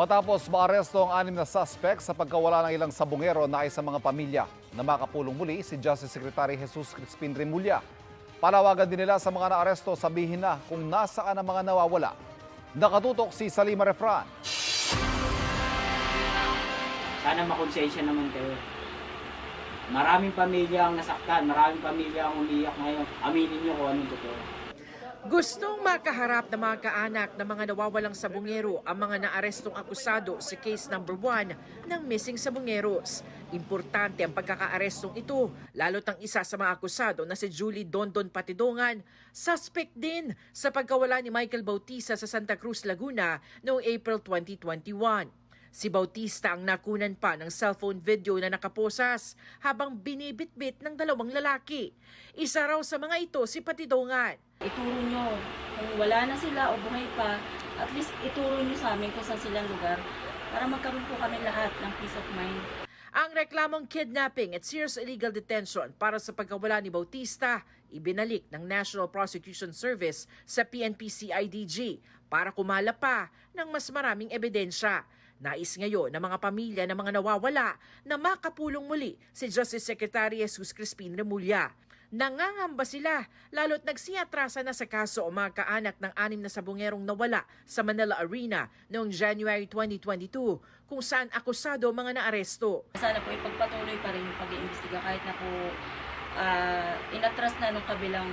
Matapos maaresto ang 6 na suspect sa pagkawala ng ilang sabungero na sa mga pamilya na makapulong muli si Justice Secretary Jesus Crispin Remulla. Panawagan din nila sa mga naaresto sabihin na kung nasaan ang mga nawawala. Nakatutok si Salima Refran. Sana makonsensya naman kayo. Maraming pamilya ang nasaktan, maraming pamilya ang umiyak ngayon. Aminin niyo kung anong totoo. Gustong makaharap ng mga kaanak ng mga nawawalang sabungero ang mga naarestong akusado sa case number 1 ng missing sabungeros. Importante ang pagkakaarestong ito, lalo't ang isa sa mga akusado na si Julie Dondon Patidongan, suspect din sa pagkawala ni Michael Bautista sa Santa Cruz, Laguna noong April 2021. Si Bautista ang nakunan pa ng cellphone video na nakaposas habang binibitbit ng dalawang lalaki. Isa raw sa mga ito si Patidongan. Ituro nyo kung wala na sila o buhay pa, at least ituro nyo sa amin kung saan silang lugar para magkaroon po kami lahat ng peace of mind. Ang reklamong kidnapping at serious illegal detention para sa pagkawala ni Bautista, ibinalik ng National Prosecution Service sa PNP-CIDG para kumala pa ng mas maraming ebidensya. Nais ngayon ng mga pamilya ng mga nawawala na makapulong muli si Justice Secretary Jesus Crispin Remulla. Nangangamba sila, lalo't nagsiatrasa na sa kaso ang mga kaanak ng 6 na sabungerong nawala sa Manila Arena noong January 2022, kung saan akusado ang mga naaresto. Sana po ipagpatuloy pa rin yung pag-iimbestiga kahit na po inatras na ng kabilang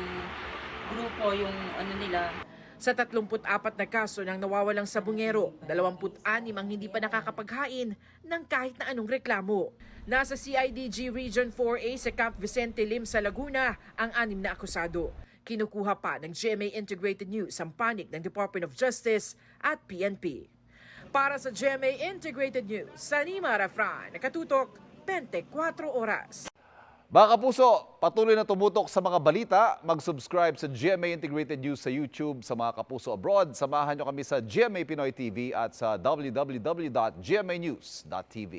grupo yung ano nila. Sa 34 na kaso ng nawawalang sabungero, 26 ang hindi pa nakakapaghain ng kahit na anong reklamo. Nasa CIDG Region 4A sa Camp Vicente Lim sa Laguna ang 6 na akusado. Kinukuha pa ng GMA Integrated News ang panig ng Department of Justice at PNP. Para sa GMA Integrated News, Salima Refran, nakatutok 24 oras. Mga kapuso, patuloy na tumutok sa mga balita. Mag-subscribe sa GMA Integrated News sa YouTube. Sa mga kapuso abroad, samahan nyo kami sa GMA Pinoy TV at sa www.gmanews.tv.